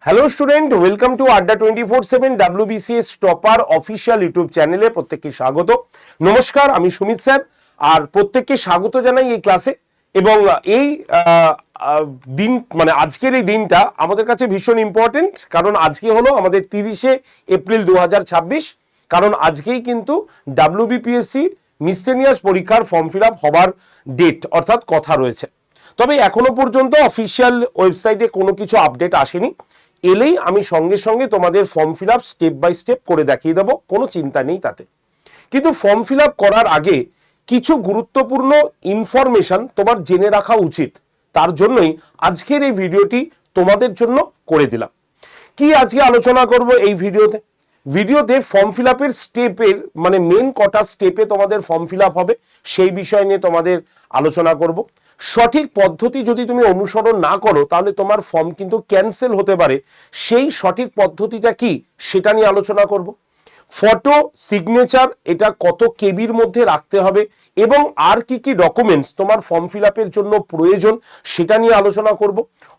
Hello student, welcome to আড্ডা 24/7 WBCS topper official YouTube চ্যানেলে প্রত্যেককে স্বাগত। নমস্কার, আমি সুমিত স্যার, আর প্রত্যেককে স্বাগত জানাই এই ক্লাসে। এবং এই দিন মানে আজকের এই দিনটা আমাদের কাছে ভীষণ ইম্পর্টেন্ট, কারণ আজকে হলো আমাদের 30শে এপ্রিল 2026। কারণ আজকেই কিন্তু WBPSC মিসসেলিনিয়াস পরীক্ষার ফর্ম ফিল আপ হবার ডেট অর্থাৎ কথা রয়েছে। তবে এখনো পর্যন্ত অফিসিয়াল ওয়েবসাইটে কোনো কিছু আপডেট আসেনি। এলেই আমি সঙ্গে সঙ্গে তোমাদের form fill up step by step করে দেখিয়ে দেবো, কোনো চিন্তা নেই তাতে। কিন্তু ফর্ম ফিল আপ করার আগে কিছু গুরুত্বপূর্ণ ইনফরমেশন তোমার জেনে রাখা উচিত, তার জন্যই আজকের এই ভিডিওটি তোমাদের জন্য করে দিলাম। কি আজকে আলোচনা করব এই ভিডিওতে ফর্ম ফিল আপের স্টেপের মানে মেন কটা স্টেপে তোমাদের ফর্ম ফিল আপ হবে সেই বিষয় নিয়ে তোমাদের আলোচনা করব। সঠিক পদ্ধতি যদি তুমি অনুসরণ না করো তাহলে তোমার ফর্ম কিন্তু ক্যান্সেল হতে পারে। সেই সঠিক পদ্ধতিটা কি সেটা নিয়ে আলোচনা করব। ফটো, সিগনেচার এটা কত কেবির মধ্যে রাখতে হবে এবং আর কি কি ডকুমেন্টস তোমার ফর্ম ফিল আপের জন্য প্রয়োজন সেটা নিয়ে আলোচনা করব।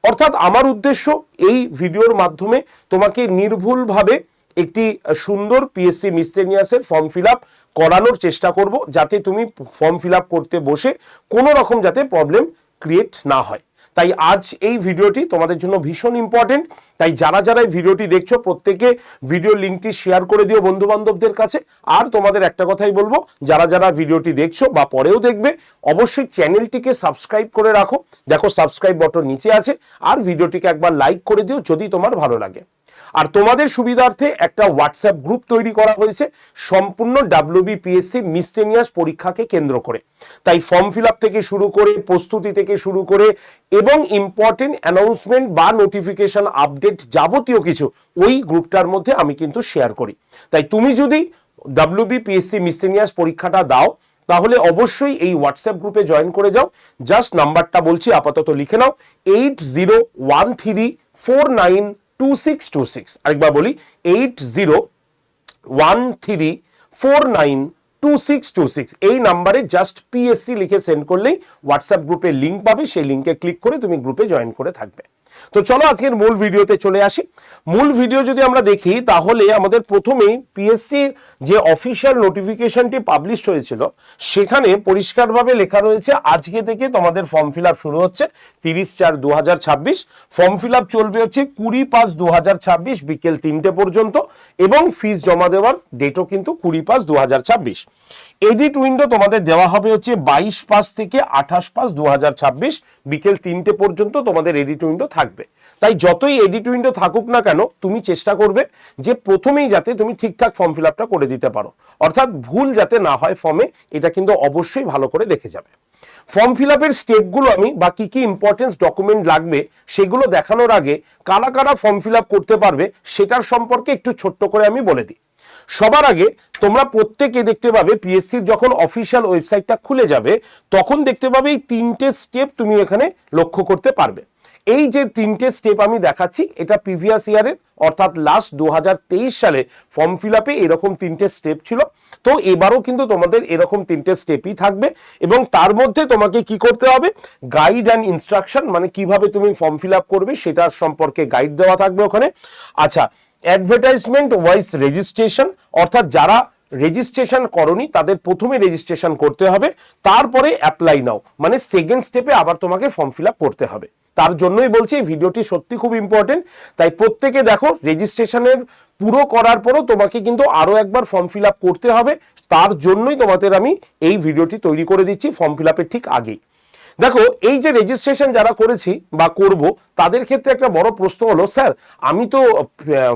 অর্থাৎ আমার উদ্দেশ্য এই ভিডিওর মাধ্যমে তোমাকে নির্ভুলভাবে একটি সুন্দর পিএসসি মিসসেলিনিয়াসের ফর্ম ফিল আপ করানোর চেষ্টা করব, যাতে তুমি ফর্ম ফিল আপ করতে বসে কোনো রকম যাতে প্রবলেম ক্রিয়েট না হয়। তাই আজ এই ভিডিওটি তোমাদের জন্য ভীষণ ইম্পর্টেন্ট। তাই যারা যারা এই ভিডিওটি দেখছো প্রত্যেকে ভিডিও লিঙ্কটি শেয়ার করে দিও বন্ধু বান্ধবদের কাছে। আর তোমাদের একটা কথাই বলবো, যারা যারা ভিডিওটি দেখছো বা পরেও দেখবে অবশ্যই চ্যানেলটিকে সাবস্ক্রাইব করে রাখো। দেখো সাবস্ক্রাইব বাটন নিচে আছে, আর ভিডিওটিকে একবার লাইক করে দিও যদি তোমার ভালো লাগে। আর তোমাদের সুবিধার্থে একটা হোয়াটসঅ্যাপ গ্রুপ তৈরি করা হয়েছে সম্পূর্ণ WBPSC মিসসেলিনিয়াস পরীক্ষাকে কেন্দ্র করে। তাই ফর্ম ফিল আপ থেকে শুরু করে প্রস্তুতি থেকে শুরু করে এবং ইম্পর্টেন্ট অ্যানাউন্সমেন্ট বা নোটিফিকেশন আপডেট যাবতীয় কিছু ওই গ্রুপটার মধ্যে আমি কিন্তু শেয়ার করি। তাই তুমি যদি WBPSC মিসসেলিনিয়াস পরীক্ষাটা দাও তাহলে অবশ্যই এই হোয়াটসঅ্যাপ গ্রুপে জয়েন করে যাও। জাস্ট নাম্বারটা বলছি, আপাতত লিখে নাও 8013492626। আরেকবার বলি 8013492626। এই নাম্বারে জাস্ট PSC লিখে সেন্ড করলেই হোয়াটসঅ্যাপ গ্রুপে লিঙ্ক পাবে, সেই লিঙ্কে ক্লিক করে তুমি গ্রুপে জয়েন করে থাকবে। তো চলো আজকের মূল ভিডিওতে চলে আসি। মূল ভিডিও যদি আমরা দেখি তাহলে আমাদের প্রথমেই পিএসসির যে অফিসিয়াল নোটিফিকেশনটি পাবলিশ হয়েছিল সেখানে পরিষ্কারভাবে লেখা রয়েছে আজকে থেকে তোমাদের ফর্ম ফিল আপ শুরু হচ্ছে 30/4/2026। ফর্ম ফিল আপ চলবে হচ্ছে 20/5/2026 বিকেল 3টে পর্যন্ত এবং ফিস জমা দেওয়ার ডেটও কিন্তু 20/5/2026। এডিট উইন্ডো তোমাদের দেওয়া হবে হচ্ছে 22/5 থেকে 28/5/2026 বিকেল 3টে পর্যন্ত তোমাদের এডিট উইন্ডো থাকবে। তাই যতই এডিট উইন্ডো থাকুক না কেন তুমি চেষ্টা করবে যে প্রথমেই যাতে তুমি ঠিকঠাক ফর্ম ফিল আপটা করে দিতে পারো, অর্থাৎ ভুল যাতে না হয় ফর্মে, এটা কিন্তু অবশ্যই ভালো করে দেখে যাবে। ফর্ম ফিল আপের স্টেপগুলো আমি বা কি কি ইম্পর্টেন্স ডকুমেন্ট লাগবে সেগুলো দেখানোর আগে কারা কারা ফর্ম ফিল আপ করতে পারবে সেটার সম্পর্কে একটু ছোট্ট করে আমি বলে দিই। সবার আগে তোমরা প্রত্যেকে দেখতে পাবে পিএসসির যখন অফিসিয়াল ওয়েবসাইটটা খুলে যাবে তখন দেখতে পাবে এই 3টে স্টেপ তুমি এখানে লক্ষ্য করতে পারবে। এই যে 3টে স্টেপ আমি দেখাচ্ছি এটা প্রিভিয়াস ইয়ারের অর্থাৎ লাস্ট 2023 সালে ফর্ম ফিল আপে এরকম 3টে স্টেপ ছিল। তো এবারও কিন্তু তোমাদের এরকম 3টে স্টেপই থাকবে এবং তার মধ্যে তোমাকে কি করতে হবে, গাইড অ্যান্ড ইনস্ট্রাকশন মানে কিভাবে তুমি ফর্ম ফিল আপ করবে সেটার সম্পর্কে গাইড দেওয়া থাকবে ওখানে। আচ্ছা, অ্যাডভার্টাইজমেন্ট ওয়াইজ রেজিস্ট্রেশন, অর্থাৎ যারা রেজিস্ট্রেশন করনি তাদের প্রথমে রেজিস্ট্রেশন করতে হবে, তারপরে অ্যাপ্লাই নাও মানে সেকেন্ড স্টেপে আবার তোমাকে ফর্ম ফিল আপ করতে হবে। তার জন্যই বলছি এই ভিডিওটি সত্যি খুব ইম্পর্টেন্ট। তাই প্রত্যেকে দেখো রেজিস্ট্রেশনের পুরো করার পরও তোমাকে কিন্তু আরও একবার ফর্ম ফিল আপ করতে হবে। তার জন্যই তোমাদের আমি এই ভিডিওটি তৈরি করে দিচ্ছি ফর্ম ফিল আপের ঠিক আগেই। দেখো এই যে রেজিস্ট্রেশন যারা করেছি বা করব তাদের ক্ষেত্রে একটা বড় প্রশ্ন হলো, স্যার আমি তো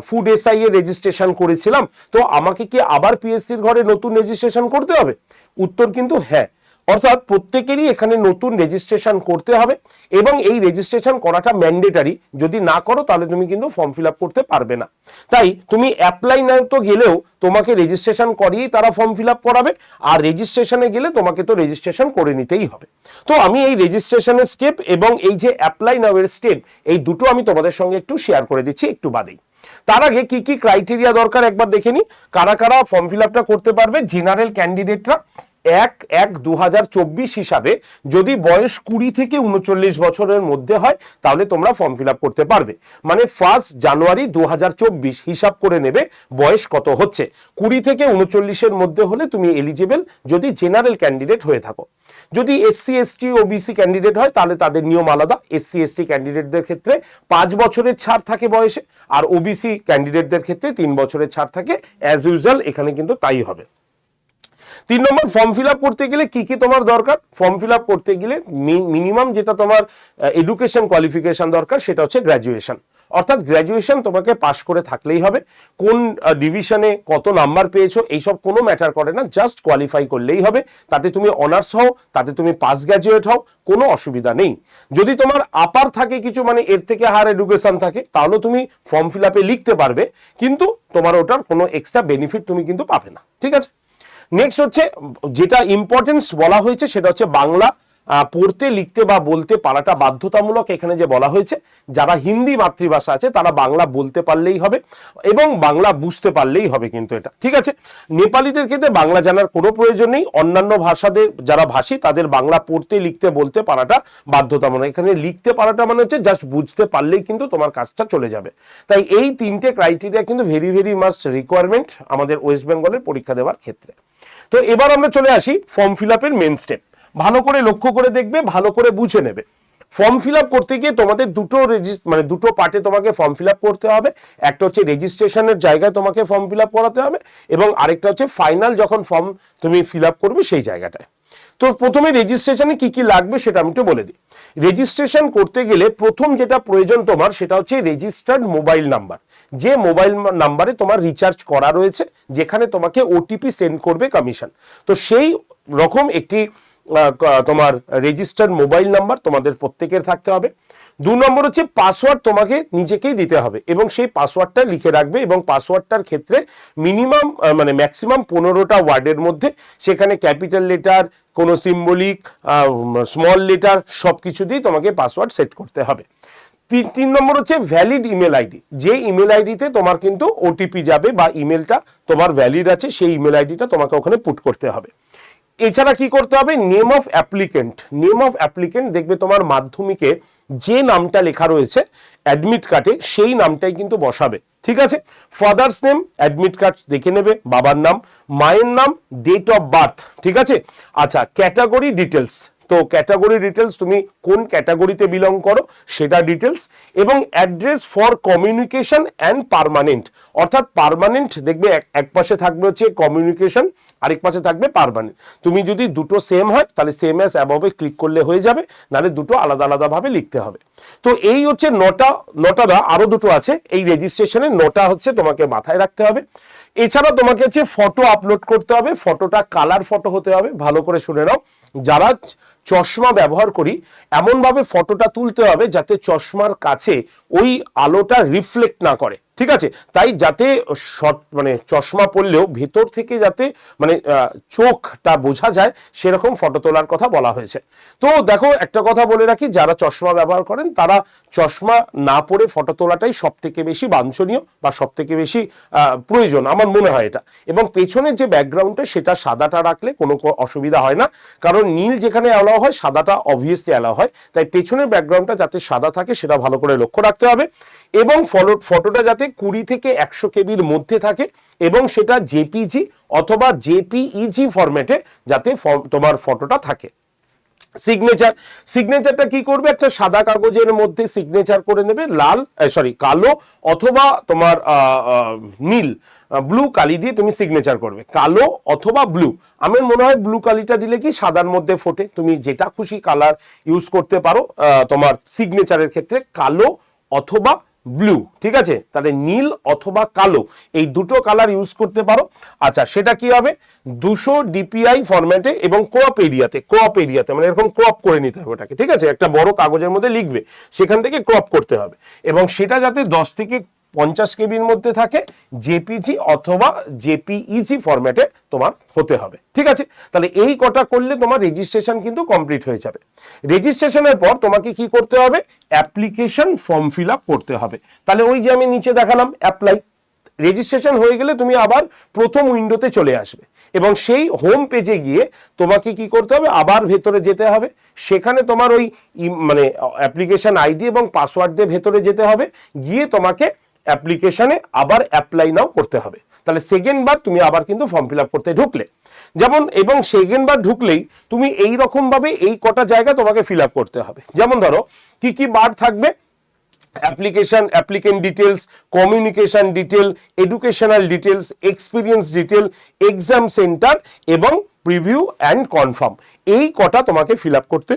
ফুড SI এর রেজিস্ট্রেশন করেছিলাম, তো আমাকে কি আবার পিএসসির ঘরে নতুন রেজিস্ট্রেশন করতে হবে? উত্তর কিন্তু হ্যাঁ, অর্থাৎ প্রত্যেকেরই এখানে নতুন রেজিস্ট্রেশন করতে হবে এবং এই রেজিস্ট্রেশন করাটা ম্যান্ডেটারি। যদি না করো তাহলে তুমি কিন্তু ফর্ম ফিল আপ করতে পারবে না। তাই তুমি অ্যাপ্লাই না তো গেলেও তোমাকে রেজিস্ট্রেশন করিয়েই তারা ফর্ম ফিল আপ করাবে, আর রেজিস্ট্রেশনে গেলে তোমাকে তো রেজিস্ট্রেশন করে নিতেই হবে। তো আমি এই রেজিস্ট্রেশনের স্টেপ এবং এই যে অ্যাপ্লাই নাও এর স্টেপ এই দুটো আমি তোমাদের সঙ্গে একটু শেয়ার করে দিচ্ছি একটু বাদেই। তার আগে কি কি ক্রাইটেরিয়া দরকার একবার দেখে নি। কারা কারা ফর্ম ফিল আপটা করতে পারবে? জেনারেল ক্যান্ডিডেটরা 1/1/2024 হিসাবে যদি বয়স 20 থেকে 39 বছরের মধ্যে হয় তাহলে তোমরা ফর্ম ফিল আপ করতে পারবে। মানে 1 জানুয়ারি 2024 হিসাব করে নেবে বয়স কত হচ্ছে। 20 থেকে 39-এর মধ্যে হলে তুমি এলিজিবল যদি জেনারেল ক্যান্ডিডেট হয়ে থাকো। যদি SC ST OBC ক্যান্ডিডেট হয় তাহলে তাদের নিয়ম আলাদা। SC ST ক্যান্ডিডেটদের ক্ষেত্রে 5 বছরের ছাড় থাকে বয়সে, আর OBC ক্যান্ডিডেটদের ক্ষেত্রে 3 বছরের ছাড় থাকে। অ্যাজ ইউজুয়াল এখানে কিন্তু তাই হবে। 3 নম্বর, ফর্ম ফিল আপ করতে গেলে কি কি তোমার দরকার? ফর্ম ফিল আপ করতে গেলে মিনিমাম যেটা তোমার এডুকেশন কোয়ালিফিকেশন দরকার সেটা হচ্ছে গ্র্যাজুয়েশন। অর্থাৎ গ্র্যাজুয়েশন তোমাকে পাশ করে থাকলেই হবে। কোন ডিভিশনে কত নাম্বার পেয়েছো এইসব কোনো ম্যাটার করে না, জাস্ট কোয়ালিফাই করলেই হবে। তাতে তুমি অনার্স হও, তাতে তুমি পাস গ্র্যাজুয়েট হও, কোনো অসুবিধা নেই। যদি তোমার আপার থাকে কিছু, মানে এর থেকে হায়ার এডুকেশন থাকে, তাহলে তুমি ফর্ম ফিল আপে লিখতে পারবে, কিন্তু তোমার ওটার কোনো এক্সট্রা বেনিফিট তুমি কিন্তু পাবে না। ঠিক আছে, নেক্সট হচ্ছে যেটা ইম্পর্টেন্স বলা হয়েছে সেটা হচ্ছে বাংলা পড়তে লিখতে বা বলতে পারাটা বাধ্যতামূলক। এখানে যে বলা হয়েছে যারা হিন্দি মাতৃভাষা আছে তারা বাংলা বলতে পারলেই হবে এবং বাংলা বুঝতে পারলেই হবে, কিন্তু এটা ঠিক আছে। নেপালিদের ক্ষেত্রে বাংলা জানার কোনো প্রয়োজন নেই। অন্যান্য ভাষাদের যারা ভাষী তাদের বাংলা পড়তে লিখতে বলতে পারাটা বাধ্যতামূলক। এখানে লিখতে পারাটা মানে হচ্ছে জাস্ট বুঝতে পারলেই কিন্তু তোমার কাজটা চলে যাবে। তাই এই 3টে ক্রাইটেরিয়া কিন্তু ভেরি ভেরি মাস্ট রিকোয়ারমেন্ট আমাদের ওয়েস্ট বেঙ্গলের পরীক্ষা দেওয়ার ক্ষেত্রে। তো এবার আমরা চলে আসি ফর্ম ফিল আপের মেন স্টেপ। ভালো করে লক্ষ্য করে দেখবে, ভালো করে বুঝে নেবে। ফর্ম ফিল আপ করতে গিয়ে তোমাদের দুটো পার্টে তোমাকে ফর্ম ফিল আপ করতে হবে। একটা হচ্ছে রেজিস্ট্রেশনের জায়গায় তোমাকে ফর্ম ফিল আপ করাতে হবে, এবং আরেকটা হচ্ছে ফাইনাল যখন ফর্ম তুমি ফিল আপ করবে সেই জায়গাটায়। তো প্রথমে রেজিস্ট্রেশনে কি কি লাগবে সেটা আমি একটু বলে দিই। রেজিস্ট্রেশন করতে গেলে প্রথম যেটা প্রয়োজন তোমার সেটা হচ্ছে রেজিস্টার্ড মোবাইল নাম্বার। যে মোবাইল নাম্বারে তোমার রিচার্জ করা রয়েছে, যেখানে তোমাকে ওটিপি সেন্ড করবে কমিশন, তো সেই রকম একটি তোমার রেজিস্টার্ড মোবাইল নাম্বার তোমাদের প্রত্যেকের থাকতে হবে। 2 নম্বর হচ্ছে পাসওয়ার্ড তোমাকে নিজেকেই দিতে হবে, এবং সেই পাসওয়ার্ডটা লিখে রাখবে, এবং পাসওয়ার্ডটার ক্ষেত্রে মিনিমাম ম্যাক্সিমাম 15টা ওয়ার্ডের মধ্যে, সেখানে ক্যাপিটাল লেটার, কোনো সিম্বলিক, স্মল লেটার সব কিছু দিয়ে তোমাকে পাসওয়ার্ড সেট করতে হবে। 3 নম্বর হচ্ছে ভ্যালিড ইমেল আইডি। যে ইমেল আইডিতে তোমার কিন্তু ওটিপি যাবে বা ইমেলটা তোমার ভ্যালিড আছে, সেই ইমেল আইডিটা তোমাকে ওখানে পুট করতে হবে। এছাড়া কি করতে হবে? Name of applicant. Name of applicant দেখবে তোমার মাধ্যমিকে যে নামটা লেখা রয়েছে অ্যাডমিট কার্ডে, সেই নামটাই কিন্তু বসাবে। ঠিক আছে, ফাদার্স নেম অ্যাডমিট কার্ড দেখে নেবে, বাবার নাম, মায়ের নাম, ডেট অফ বার্থ। ঠিক আছে, আচ্ছা, ক্যাটাগরি ডিটেলস। তো ক্যাটাগরি ডিটেলস, তুমি কোন ক্যাটাগরিতে বিলং করো সেটা ডিটেলস, এবং address for communication and permanent. অর্থাৎ পার্মানেন্ট দেখবে এক পাশে থাকবে হচ্ছে কমিউনিকেশন, আরেক পাশে থাকবে পার্মানেন্ট। তুমি যদি দুটো সেম হয় তাহলে সেম অ্যাজ অ্যাবভে ক্লিক করলে হয়ে যাবে, নাহলে দুটো আলাদা আলাদাভাবে লিখতে হবে। তো এই হচ্ছে নটা আরো দুটো আছে এই রেজিস্ট্রেশনে, 9টা হচ্ছে তোমাকে মাথায় রাখতে হবে। এছাড়া তোমাকে হচ্ছে ফটো আপলোড করতে হবে। ফটোটা কালার ফটো হতে হবে, ভালো করে শুনে নাও। যারা চশমা ব্যবহার করি এমনভাবে ফটোটা তুলতে হবে যাতে চশমার কাছে ওই আলোটা রিফ্লেক্ট না করে। ঠিক আছে, তাই যাতে চশমা পরলেও ভেতর থেকে যাতে চোখটা বোঝা যায় সেরকম ফটো তোলার কথা বলা হয়েছে। তো দেখো, একটা কথা বলে রাখি, যারা চশমা ব্যবহার করেন তারা চশমা না পরে ফটো তোলাটাই সব থেকে বেশি বাঞ্ছনীয় বা সব থেকে বেশি প্রয়োজন আমার মনে হয় এটা। এবং পেছনের যে ব্যাকগ্রাউন্ডটা সেটা সাদাটা রাখলে কোনো অসুবিধা হয় না, কারণ নীল যেখানে অ্যালাউ হয় সাদাটা অবভিয়াসলি অ্যালাউ হয়। তাই পেছনের ব্যাকগ্রাউন্ডটা যাতে সাদা থাকে সেটা ভালো করে লক্ষ্য রাখতে হবে, এবং ফটোটা যাতে 20 থেকে 100 কেবির মধ্যে থাকে, এবং সেটা জেপিজি অথবা জেপিইজি ফরম্যাটে যাতে তোমার ফটোটা থাকে। সিগনেচারটা কি করবে? একটা সাদা কাগজের মধ্যে সিগনেচার করে নেবে, কালো অথবা তোমার নীল, ব্লু কালি দিয়ে তুমি সিগনেচার করবে, কালো অথবা ব্লু। আমার মনে হয় ব্লু কালিটা দিলে কি সাদার মধ্যে ফোটে, তুমি যেটা খুশি কালার ইউজ করতে পারো তোমার সিগনেচারের ক্ষেত্রে, কালো অথবা ব্লু। ঠিক আছে, তাহলে নীল অথবা কালো এই দুটো কালার ইউজ করতে পারো। আচ্ছা, সেটা কি হবে? 200 DPI ফরম্যাটে এবং ক্রপ এরিয়াতে মানে এরকম ক্রপ করে নিতে হবে ওটাকে। ঠিক আছে, একটা বড় কাগজের মধ্যে লিখবে, সেখান থেকে ক্রপ করতে হবে, এবং সেটা যাতে 10 থেকে 50 কেবির মধ্যে থাকে, জেপিজি অথবা জেপিইজি ফরম্যাটে তোমার হতে হবে। ঠিক আছে, তাহলে এই কটা করলে তোমার রেজিস্ট্রেশন কিন্তু কমপ্লিট হয়ে যাবে। রেজিস্ট্রেশনের পর তোমাকে কি করতে হবে? অ্যাপ্লিকেশন ফর্ম ফিল আপ করতে হবে। তাহলে ওই যে আমি নিচে দেখালাম রেজিস্ট্রেশন হয়ে গেলে তুমি আবার প্রথম উইন্ডোতে চলে আসবে এবং সেই হোম পেজে গিয়ে তোমাকে কি করতে হবে, আবার ভেতরে যেতে হবে। সেখানে তোমার ওই মানে অ্যাপ্লিকেশন আইডি এবং পাসওয়ার্ড দিয়ে ভেতরে যেতে হবে, গিয়ে তোমাকে অ্যাপ্লিকেশনে আবার অ্যাপ্লাই নাও করতে হবে। তাহলে সেকেন্ড বার তুমি আবার কিন্তু ফর্ম ফিল আপ করতে ঢুকলে যেমন, এবং সেকেন্ড বার ঢুকলেই তুমি এই রকম ভাবে এই কটা জায়গা তোমাকে ফিল আপ করতে হবে। যেমন ধরো কি কি বার থাকবে, application, applicant details, communication detail, educational details, experience detail, exam centre এবং প্রিভিউ অ্যান্ড কনফার্ম, এই কটা তোমাকে ফিল আপ করতে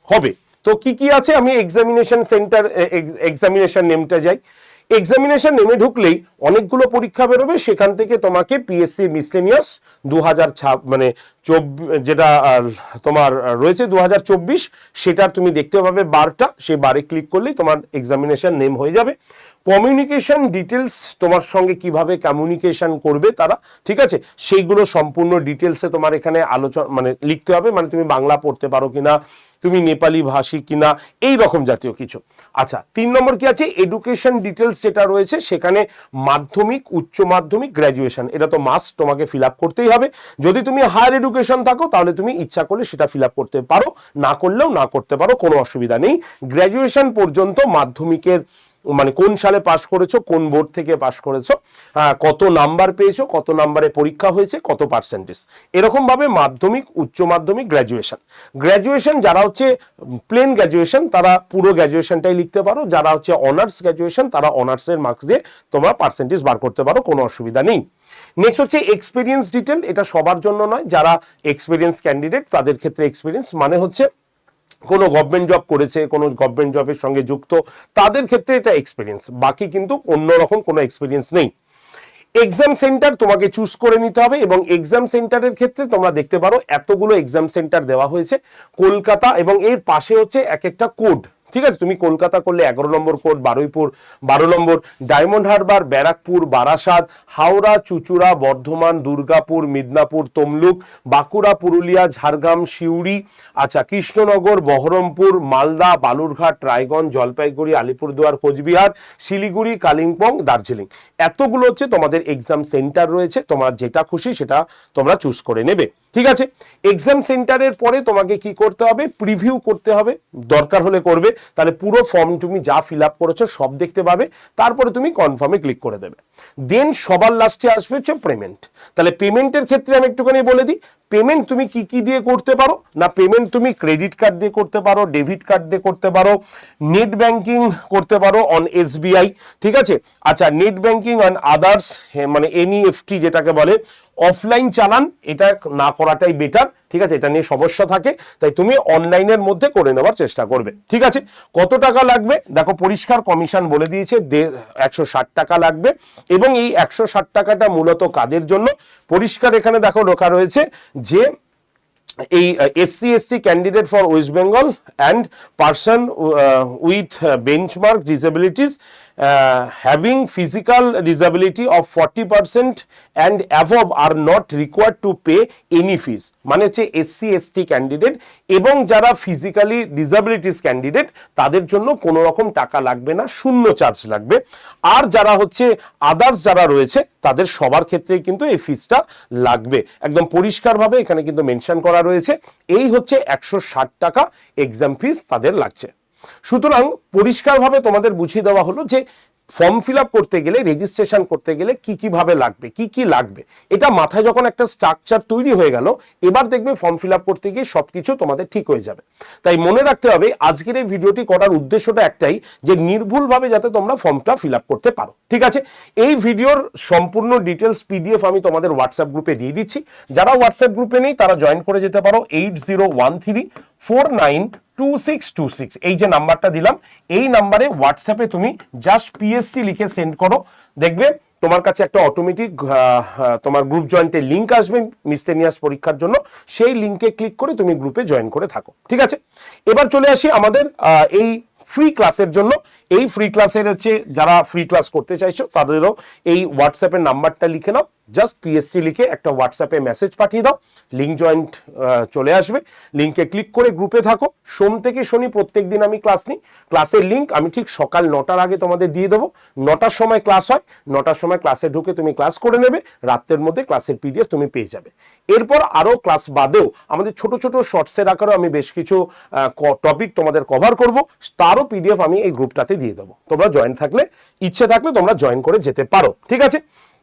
হবে। তো কি কি আছে, আমি এক্সামিনেশন সেন্টার, এক্সামিনেশন নেমটা যাই। এক্সামিনেশন নেমে ঢুকলেই অনেকগুলো পরীক্ষা বেরোবে, সেখান থেকে তোমাকে পিএসসি মিসলেনিয়াস 2000 মানে যেটা তোমার রয়েছে 2024, সেটা তুমি দেখতে পাবে বারটা, সেই বারে ক্লিক করলেই তোমার এক্সামিনেশন নেম হয়ে যাবে। কমিউনিকেশন ডিটেলস, তোমার সঙ্গে কিভাবে কমিউনিকেশন করবে তারা, ঠিক আছে, সেইগুলো সম্পূর্ণ ডিটেলসে তোমার এখানে আলোচনা মানে লিখতে হবে, মানে তুমি বাংলা পড়তে পারো কিনা, তুমি নেপালি ভাষী কিনা, এই রকম জাতীয় কিছু। আচ্ছা, 3 নম্বর কি আছে, এডুকেশন ডিটেলস যেটা রয়েছে সেখানে মাধ্যমিক, উচ্চ মাধ্যমিক, গ্র্যাজুয়েশন, এটা তো মাস্ট তোমাকে ফিল আপ করতেই হবে। যদি তুমি হায়ার এডুকেশন থাকো তাহলে তুমি ইচ্ছা করলে সেটা ফিল আপ করতে পারো, না করলেও না করতে পারো, কোনো অসুবিধা নেই। গ্র্যাজুয়েশন পর্যন্ত মাধ্যমিকের মানে কোন সালে পাশ করেছো, কোন বোর্ড থেকে পাশ করেছো, কত নাম্বার পেয়েছো, কত নাম্বারে পরীক্ষা হয়েছে, কত পার্সেন্টেজ, এরকম ভাবে মাধ্যমিক, উচ্চ মাধ্যমিক, গ্র্যাজুয়েশন। গ্র্যাজুয়েশন যারা হচ্ছে প্লেন গ্র্যাজুয়েশন তারা পুরো গ্র্যাজুয়েশনটাই লিখতে পারো, যারা হচ্ছে অনার্স গ্র্যাজুয়েশন তারা অনার্সের মার্কস দিয়ে তোমরা পার্সেন্টেজ বার করতে পারো, কোনো অসুবিধা নেই। নেক্সট হচ্ছে এক্সপিরিয়েন্স ডিটেল, এটা সবার জন্য নয়, যারা এক্সপিরিয়েন্স ক্যান্ডিডেট তাদের ক্ষেত্রে এক্সপিরিয়েন্স মানে হচ্ছে কোনো গভর্নমেন্ট জব করেছে, কোনো গভর্নমেন্ট জবের সঙ্গে যুক্ত, তাদের ক্ষেত্রে এটা এক্সপিরিয়েন্স, বাকি কিন্তু অন্যরকম কোনো এক্সপিরিয়েন্স নেই। এক্সাম সেন্টার তোমাকে চুজ করে নিতে হবে এবং এক্সাম সেন্টারের ক্ষেত্রে তোমরা দেখতে পারো এতগুলো এক্সাম সেন্টার দেওয়া হয়েছে। কলকাতা এবং এর পাশে হচ্ছে এক একটা কোড, ঠিক আছে, তুমি কলকাতা করলে 11 নম্বর কোড, বারুইপুর 12 নম্বর, ডায়মন্ড হারবার, ব্যারাকপুর, বারাসাত, হাওড়া, চুচুড়া, বর্ধমান, দুর্গাপুর, মিদনাপুর, তমলুক, বাঁকুড়া, পুরুলিয়া, ঝাড়গ্রাম, সিউড়ি, আচ্ছা কৃষ্ণনগর, বহরমপুর, মালদা, বালুরঘাট, রায়গঞ্জ, জলপাইগুড়ি, আলিপুরদুয়ার, কোচবিহার, শিলিগুড়ি, কালিম্পং, দার্জিলিং, এতগুলো হচ্ছে তোমাদের এক্সাম সেন্টার রয়েছে। তোমরা যেটা খুশি সেটা তোমরা চুজ করে নেবে, ঠিক আছে। এক্সাম সেন্টারের পরে তোমাকে কি করতে হবে, প্রিভিউ করতে হবে, দরকার হলে করবে, তাহলে পুরো ফর্ম তুমি যা ফিল আপ করেছো সব দেখতে পাবে, তারপরে তুমি কনফার্মে ক্লিক করে দেবে। দেন সবার লাস্টে আসবে হচ্ছে পেমেন্ট। তাহলে পেমেন্টের ক্ষেত্রে আমি একটুখানি বলে দিই, পেমেন্ট তুমি কি কি দিয়ে করতে পারো না, পেমেন্ট তুমি ক্রেডিট কার্ড দিয়ে করতে পারো, ডেবিট কার্ড দিয়ে করতে পারো, নেট ব্যাংকিং করতে পারো অন এসবিআই, ঠিক আছে। আচ্ছা, নেট ব্যাংকিং অন আদার্স মানে এনইএফটি যেটাকে বলে, অফলাইন চালান এটা না করাটাই বেটার, ঠিক আছে, এটা নিয়ে সমস্যা থাকে, তাই তুমি অনলাইনের মধ্যে করে নেওয়ার চেষ্টা করবে, ঠিক আছে। কত টাকা লাগবে দেখো, পরিষ্কার কমিশন বলে দিয়েছে 160 টাকা লাগবে এবং এই 160 টাকাটা মূলত কাদের জন্য, পরিষ্কার এখানে দেখো লেখা রয়েছে যে এই SC ST candidate for West Bengal and person with benchmark disabilities having physical disability of 40% and above are not required to pay any fees, মানে হচ্ছে এসসি এসটি ক্যান্ডিডেট এবং যারা ফিজিক্যালি ডিসেবিলিটিস ক্যান্ডিডেট তাদের জন্য কোনো রকম টাকা লাগবে না, শূন্য চার্জ লাগবে। আর যারা হচ্ছে আদার্স যারা রয়েছে তাদের সবার ক্ষেত্রেই কিন্তু এই ফিসটা লাগবে, একদম পরিষ্কারভাবে এখানে কিন্তু মেনশন করা রয়েছে। এই হচ্ছে 160 টাকা এক্সাম ফিস তাদের লাগছে। সুতরাং পরিষ্কারভাবে তোমাদের বুঝিয়ে দেওয়া হলো যে ফর্ম ফিল আপ করতে গেলে, রেজিস্ট্রেশন করতে গেলে কি কিভাবে লাগবে, কি কি লাগবে, এটা মাথায় যখন একটা স্ট্রাকচার তৈরি হয়ে গেল, এবার দেখবে ফর্ম ফিল আপ করতে গিয়ে সবকিছু তোমাদের ঠিক হয়ে যাবে। তাই মনে রাখতে হবে আজকের এই ভিডিওটি করার উদ্দেশ্যটা একটাই, যে নির্ভুলভাবে যাতে তোমরা ফর্মটা ফিল আপ করতে পারো, ঠিক আছে। এই ভিডিওর সম্পূর্ণ ডিটেলস পিডিএফ আমি তোমাদের হোয়াটসঅ্যাপ গ্রুপে দিয়ে দিচ্ছি, যারা হোয়াটসঅ্যাপ গ্রুপে নেই তারা জয়েন করে যেতে পারো। 8013492626 এই যে নাম্বারটা দিলাম, এই নাম্বারে হোয়াটসঅ্যাপে তুমি জাস্ট পিএসসি লিখে সেন্ড করো, দেখবে তোমার কাছে একটা অটোমেটিক তোমার গ্রুপ জয়েন্টের লিঙ্ক আসবে মিসলেনিয়াস পরীক্ষার জন্য, সেই লিঙ্কে ক্লিক করে তুমি গ্রুপে জয়েন করে থাকো, ঠিক আছে। এবার চলে আসি আমাদের এই ফ্রি ক্লাসের জন্য। এই ফ্রি ক্লাসের হচ্ছে যারা ফ্রি ক্লাস করতে চাইছো তাদেরও এই হোয়াটসঅ্যাপের নাম্বারটা লিখে নাও, জাস্ট পিএসসি লিখে একটা হোয়াটসঅ্যাপে মেসেজ পাঠিয়ে দাও, লিঙ্ক জয়েন্ট চলে আসবে, লিঙ্কে ক্লিক করে গ্রুপে থাকো। সোম থেকে শনি প্রত্যেক দিন আমি ক্লাস নিই, ক্লাসের লিঙ্ক আমি ঠিক সকাল 9টার আগে তোমাদের দিয়ে দেবো। 9টার সময় ক্লাস হয়, 9টার সময় ক্লাসে ঢুকে তুমি ক্লাস করে নেবে, রাতের মধ্যে ক্লাসের পিডিএফ তুমি পেয়ে যাবে। এরপর আরও ক্লাস বাদেও আমাদের ছোট ছোট শর্টসের আকারেও আমি বেশ কিছু টপিক তোমাদের কভার করব, তারও পিডিএফ আমি এই গ্রুপটাতে দিয়ে দেবো। তোমরা জয়েন থাকলে, ইচ্ছে থাকলে তোমরা জয়েন করে যেতে পারো, ঠিক আছে।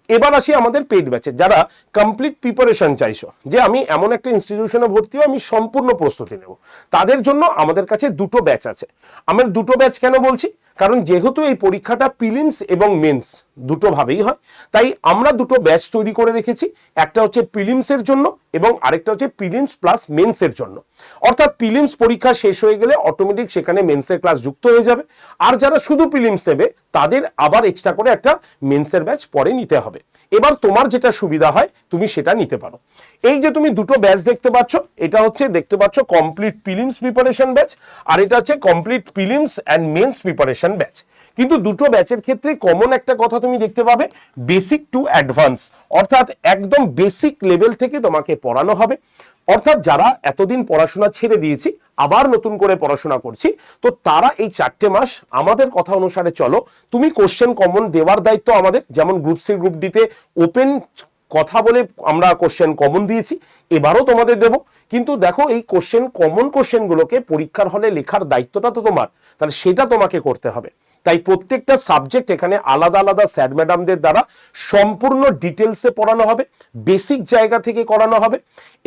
এবার আসি আমাদের পেইড ব্যাচে। যারা কমপ্লিট প্রিপারেশন চাইছো, যে আমি এমন একটা ইনস্টিটিউশনে ভর্তি হয়ে আমি সম্পূর্ণ প্রস্তুতি নেব, তাদের জন্য আমাদের কাছে দুটো ব্যাচ আছে। আমার দুটো ব্যাচ কেন বলছি, কারণ যেহেতু এই পরীক্ষাটা প্রিলিমস এবং মেন্স দুটো ভাবেই হয়, তাই আমরা দুটো ব্যাচ তৈরি করে রেখেছি। একটা হচ্ছে প্রিলিমসের জন্য এবং আরেকটা হচ্ছে প্রিলিমস প্লাস মেন্সের জন্য। অর্থাৎ প্রিলিমস পরীক্ষা শেষ হয়ে গেলে অটোমেটিক সেখানে মেন্সের ক্লাস যুক্ত হয়ে যাবে, আর যারা শুধু প্রিলিমস নেবে তাদের আবার এক্সট্রা করে একটা মেন্সের ব্যাচ পরে নিতে হবে। এবার তোমার যেটা সুবিধা হয় তুমি সেটা নিতে পারো। এই যে তুমি দুটো ব্যাচ দেখতে পাচ্ছ, এটা হচ্ছে দেখতে পাচ্ছ কমপ্লিট প্রিলিমস প্রিপারেশন ব্যাচ, আর এটা হচ্ছে complete prelims and men's preparation batch. কিন্তু দুটো ব্যাচের ক্ষেত্রে কমন একটা কথা তুমি দেখতে পাবে, বেসিক টু অ্যাডভান্স, অর্থাৎ একদম বেসিক লেভেল থেকে তোমাকে পড়ানো হবে। অর্থাৎ যারা এতদিন পড়াশোনা ছেড়ে দিয়েছি আবার নতুন করে পড়াশোনা করছি, তো তারা এই 4টে মাস আমাদের কথা অনুসারে চলো। তুমি কোশ্চেন কমন দেওয়ার দায়িত্ব আমাদের, যেমন গ্রুপ সি গ্রুপ ডিতে ওপেন কথা বলে আমরা কোশ্চেন কমন দিয়েছি, এবারও তোমাদের দেব। কিন্তু দেখো এই কমন কোশ্চেনগুলোকে পরীক্ষার হলে লেখার দায়িত্বটা তো তোমার, তাহলে সেটা তোমাকে করতে হবে। তাই প্রত্যেকটা সাবজেক্ট এখানে আলাদা আলাদা স্যার ম্যাডামদের দ্বারা সম্পূর্ণ ডিটেলসে পড়ানো হবে, বেসিক জায়গা থেকে করানো হবে,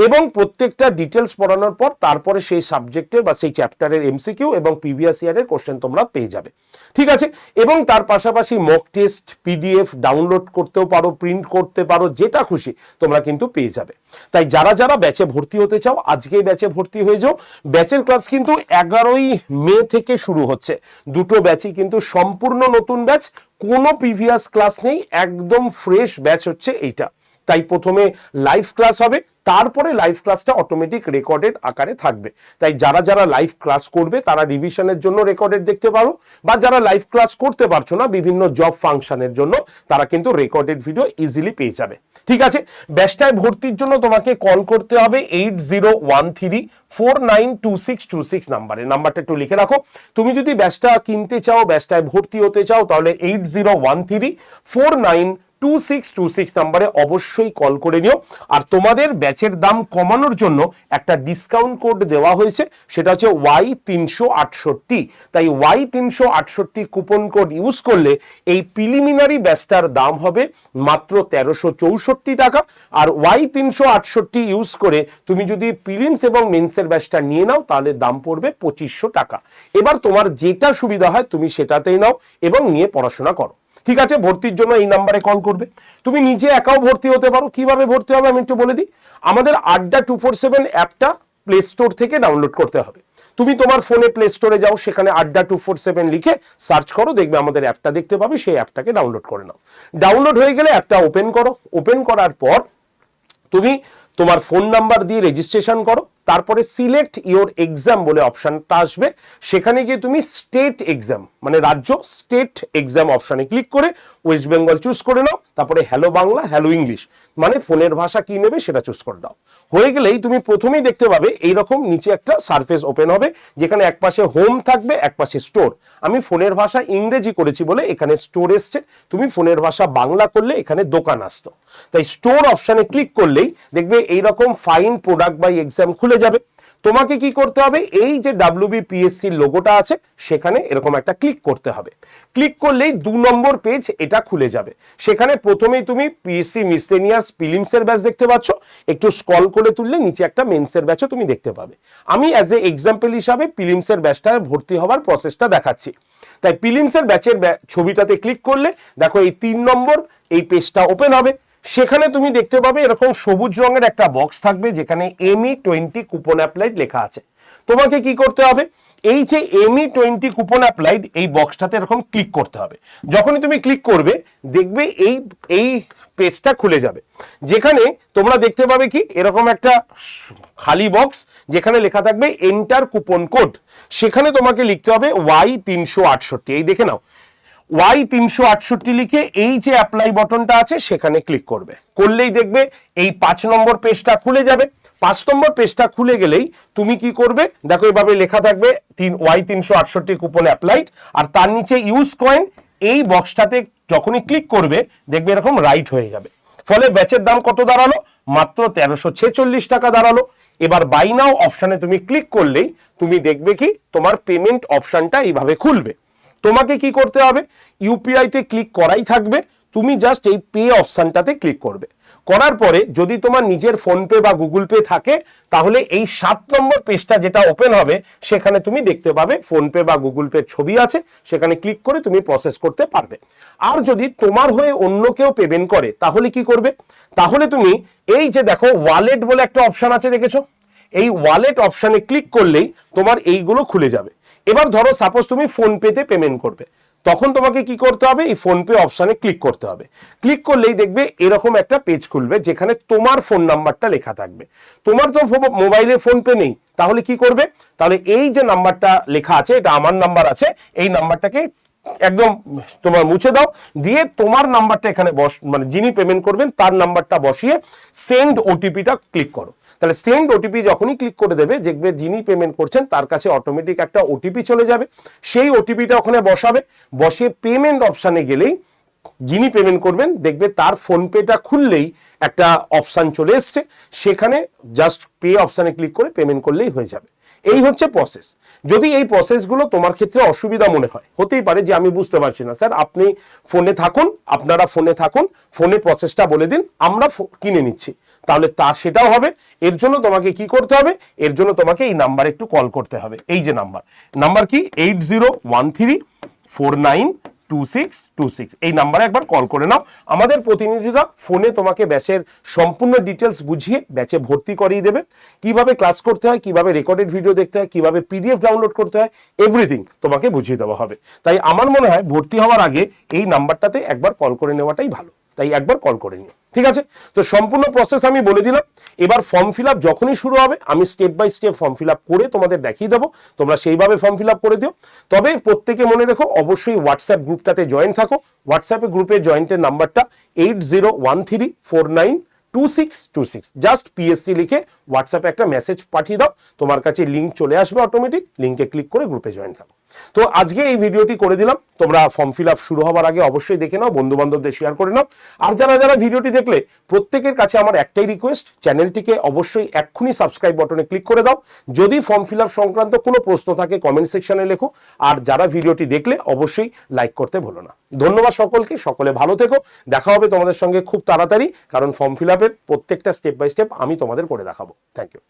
এবং প্রত্যেকটা ডিটেলস পড়ানোর পর তারপরে সেই সাবজেক্টের বা সেই চ্যাপ্টারের এমসিকিউ এবং প্রিভিয়াস ইয়ারের কোশ্চেন তোমরা পেয়ে যাবে, ঠিক আছে। এবং তার পাশাপাশি মক টেস্ট পিডিএফ ডাউনলোড করতেও পারো, প্রিন্ট করতে পারো, যেটা খুশি তোমরা কিন্তু পেয়ে যাবে। তাই যারা যারা ব্যাচে ভর্তি হতে চাও আজকেই ব্যাচে ভর্তি হয়ে যাও। ব্যাচের ক্লাস কিন্তু 11ই মে থেকে শুরু হচ্ছে। দুটো ব্যাচই কিন্তু সম্পূর্ণ নতুন ব্যাচ, কোনো প্রিভিয়াস ক্লাস নেই, একদম ফ্রেশ ব্যাচ হচ্ছে এইটা। তাই প্রথমে লাইভ ক্লাস হবে, তারপরে লাইভ ক্লাসটা অটোমেটিক রেকর্ডেড আকারে থাকবে। তাই যারা যারা লাইভ ক্লাস করবে তারা রিভিশনের জন্য রেকর্ডেড দেখতে পারো, বা যারা লাইভ ক্লাস করতে পারছো না বিভিন্ন জব ফাংশনের জন্য তারা কিন্তু রেকর্ডেড ভিডিও ইজিলি পেয়ে যাবে, ঠিক আছে। ব্যাচটায় ভর্তির জন্য তোমাকে কল করতে হবে 8013492626 নাম্বারটা একটু লিখে রাখো। তুমি যদি ব্যাচটা কিনতে চাও, ব্যাচটায় ভর্তি হতে চাও, তাহলে 8013492626 নাম্বারে অবশ্যই কল করে নিও। আর তোমাদের ব্যাচের দাম কমানোর জন্য একটা ডিসকাউন্ট কোড দেওয়া হয়েছে, সেটা হচ্ছে Y368। তাই Y368 কুপন কোড ইউজ করলে এই প্রিলিমিনারি ব্যাচটার দাম হবে মাত্র 1364 টাকা, আর Y368 ইউজ করে তুমি যদি প্রিলিমস এবং মেন্সের ব্যাচটা নিয়ে নাও তাহলে দাম পড়বে 2500 টাকা। এবার তোমার যেটা সুবিধা হয় তুমি সেটাতেই নাও এবং নিয়ে পড়াশোনা করো, ঠিক আছে। ভর্তির জন্য এই নাম্বারে কল করবে। তুমি নিজে একাও ভর্তি হতে পারো। কিভাবে ভর্তি হবে আমি একটু বলে দিই। আমাদের আড্ডা 247 অ্যাপটা প্লে স্টোর থেকে ডাউনলোড করতে হবে। তুমি তোমার ফোনে প্লে স্টোরে যাও, সেখানে আড্ডা 247 লিখে সার্চ করো, দেখবে আমাদের অ্যাপটা দেখতে পাবে, সেই অ্যাপটাকে ডাউনলোড করে নাও। ডাউনলোড হয়ে গেলে অ্যাপটা ওপেন করো। ওপেন করার পর তুমি তোমার ফোন নাম্বার দিয়ে রেজিস্ট্রেশন করো, তারপরে সিলেক্ট ইওর এক্সাম বলে অপশনটা আসবে, সেখানে গিয়ে তুমি স্টেট এক্সাম মানে রাজ্য স্টেট এক্সাম অপশনে ক্লিক করে ওয়েস্ট বেঙ্গল চুজ করে নাও। তারপরে হ্যালো বাংলা হ্যালো ইংলিশ মানে ফোনের ভাষা কি নেবে সেটা চুজ করে দাও। হয়ে গেলেই তুমি প্রথমেই দেখতে পাবে এইরকম নিচে একটা সারফেস ওপেন হবে, যেখানে একপাশে হোম থাকবে একপাশে স্টোর। আমি ফোনের ভাষা ইংরেজি করেছি বলে এখানে স্টোর এসছে, তুমি ফোনের ভাষা বাংলা করলে এখানে দোকান আসতো। তাই স্টোর অপশনে ক্লিক করলেই দেখবে এইরকম ফাইন প্রোডাক্ট বাই এক্সাম খুলে যাবে। তোমাকে কি করতে হবে, এই যে WBPSC লোগোটা আছে সেখানে এরকম একটা ক্লিক করতে হবে। ক্লিক করলেই 2 নম্বর পেজ এটা খুলে যাবে। সেখানে প্রথমেই তুমি PSC মিসলেনিয়াস প্রিলিমসের ব্যাচ দেখতে পাচ্ছ, একটু স্ক্রল করে তুললে নিচে একটা মেন্সের ব্যাচও তুমি দেখতে পাবে। আমি অ্যাজ এ এক্সাম্পল হিসাবে প্রিলিমসের ব্যাচটা ভর্তি হওয়ার প্রসেসটা দেখাচ্ছি। তাই প্রিলিমসের ব্যাচের ছবিটাতে ক্লিক করলে দেখো এই 3 নম্বর এই পেজটা ওপেন হবে। সেখানে তুমি দেখতে পাবে এরকম সবুজ রঙের একটা বক্স থাকবে, যেখানে ME20 কুপন অ্যাপ্লাইড লেখা আছে। তোমাকে কি করতে হবে, এই যে ME20 কুপন অ্যাপ্লাইড এই বক্সটাতে এরকম ক্লিক করতে হবে। যখনই তুমি ক্লিক করবে দেখবে এই পেজটা খুলে যাবে, যেখানে তোমরা দেখতে পাবে কি এরকম একটা খালি বক্স যেখানে লেখা থাকবে এন্টার কুপন কোড। সেখানে তোমাকে লিখতে হবে Y368। এই দেখে নাও, Y368 লিখে এই যে অ্যাপ্লাই বাটনটা আছে সেখানে ক্লিক করবে। করলেই দেখবে এই 5 নম্বর পেজটা খুলে যাবে। 5 নম্বর পেজটা খুলে গেলেই তুমি কি করবে, দেখো এভাবে লেখা থাকবে Y368 কুপন অ্যাপ্লাইড, আর তার নিচে ইউজ কয়েন। এই বক্সটাতে যখনই ক্লিক করবে দেখবে এরকম রাইট হয়ে যাবে। ফলে ব্যাচের দাম কত দাঁড়ালো, মাত্র 1346 টাকা দাঁড়ালো। এবার বাই নাও অপশানে তুমি ক্লিক করলেই তুমি দেখবে কি তোমার পেমেন্ট অপশানটা এইভাবে খুলবে। তোমাকে কি করতে হবে, ইউপিআইতে ক্লিক করাই থাকবে, তুমি জাস্ট এই পে অপশানটাতে ক্লিক করবে। করার পরে যদি তোমার নিজের ফোনপে বা গুগল পে থাকে তাহলে এই 7 নম্বর পেজটা যেটা ওপেন হবে সেখানে তুমি দেখতে পাবে ফোনপে বা গুগল পের ছবি আছে, সেখানে ক্লিক করে তুমি প্রসেস করতে পারবে। আর যদি তোমার হয়ে অন্য কেউ পেমেন্ট করে তাহলে কি করবে, তাহলে তুমি এই যে দেখো ওয়ালেট বলে একটা অপশান আছে দেখেছো, এই ওয়ালেট অপশানে ক্লিক করলেই তোমার এইগুলো খুলে যাবে। এবার ধরো সাপোজ তুমি ফোনপেতে পেমেন্ট করবে, তখন তোমাকে কি করতে হবে, এই ফোনপে অপশানে ক্লিক করতে হবে। ক্লিক করলেই দেখবে এরকম একটা পেজ খুলবে যেখানে তোমার ফোন নাম্বারটা লেখা থাকবে। তোমার তো মোবাইলে ফোনপে নেই, তাহলে কি করবে, তাহলে এই যে নাম্বারটা লেখা আছে এটা আমার নাম্বার আছে, এই নাম্বারটাকে একদম তোমার মুছে দাও, দিয়ে তোমার নাম্বারটা এখানে মানে যিনি পেমেন্ট করবেন তার নাম্বারটা বসিয়ে সেন্ড ওটিপিটা ক্লিক করো। তাহলে সেন্ড ওটিপি যখনই ক্লিক করে দেবে দেখবে যিনি পেমেন্ট করছেন তার কাছে অটোমেটিক একটা ওটিপি চলে যাবে। সেই ওটিপিটা ওখানে বসাবে, বসিয়ে পেমেন্ট অপশানে গেলেই যিনি পেমেন্ট করবেন দেখবে তার ফোনপেটা খুললেই একটা অপশান চলে এসছে, সেখানে জাস্ট পে অপশানে ক্লিক করে পেমেন্ট করলেই হয়ে যাবে। এই হচ্ছে প্রসেস। যদি এই প্রসেসগুলো তোমার ক্ষেত্রে অসুবিধা মনে হয়, হতেই পারে যে আমি বুঝতে পারছি না স্যার, আপনি ফোনে থাকুন, আপনারা ফোনে থাকুন, ফোনে প্রসেসটা বলে দিন, আমরা কিনে নিচ্ছি, তাহলে সেটাও হবে। এর জন্য তোমাকে কি করতে হবে, এর জন্য তোমাকে এই নাম্বারে একটু কল করতে হবে। এই যে নাম্বার কি 8013492626, এই নাম্বারে একবার কল করে নাও। আমাদের প্রতিনিধিরা ফোনে তোমাকে ব্যাচের সম্পূর্ণ ডিটেলস বুঝিয়ে ব্যাচে ভর্তি করিয়ে দেবে। কিভাবে ক্লাস করতে হয়, কিভাবে রেকর্ডেড ভিডিও দেখতে হয়, কিভাবে পিডিএফ ডাউনলোড করতে হয়, এভরিথিং তোমাকে বুঝিয়ে দেওয়া হবে। তাই আমার মনে হয় ভর্তি হওয়ার আগে এই নাম্বারটাতে একবার কল করে নেওয়াটাই ভালো, তাই একবার কল করে নিও, ঠিক আছে? তো সম্পূর্ণ প্রসেস আমি বলে দিলাম। এবার ফর্ম ফিল আপ যখনই শুরু হবে আমি step by step form fill up করে তোমাদের দেখিয়ে দেবো, তোমরা সেইভাবে ফর্ম ফিল আপ করে দিও। তবে প্রত্যেকে মনে রেখো অবশ্যই হোয়াটসঅ্যাপ গ্রুপটাতে জয়েন থাকো। হোয়াটসঅ্যাপে গ্রুপে জয়েন্টের নাম্বারটা 8013492626, জাস্ট পিএসসি লিখে হোয়াটসঅ্যাপে একটা মেসেজ পাঠিয়ে দাও, তোমার কাছে লিঙ্ক চলে আসবে অটোমেটিক, লিঙ্কে ক্লিক করে গ্রুপে জয়েন থাকো। তো আজকে এই ভিডিওটি করে দিলাম, তোমরা ফর্ম ফিল আপ শুরু হওয়ার আগে অবশ্যই দেখে নাও, বন্ধু বান্ধবদের শেয়ার করে নাও। আর যারা ভিডিওটি দেখলে প্রত্যেকের কাছে আমার একটাই রিকোয়েস্ট, চ্যানেলটিকে অবশ্যই এক্ষুনি সাবস্ক্রাইব বাটনে ক্লিক করে দাও। যদি ফর্ম ফিল আপ সংক্রান্ত কোনো প্রশ্ন থাকে কমেন্ট সেকশনে লেখো, আর যারা ভিডিওটি দেখলে অবশ্যই লাইক করতে ভুলো না। ধন্যবাদ সকলকে, সকলে ভালো থেকো। দেখা হবে তোমাদের সঙ্গে খুব তাড়াতাড়ি, কারণ ফর্ম ফিল আপের প্রত্যেকটা স্টেপ বাই স্টেপ আমি তোমাদের করে দেখাবো। Thank you.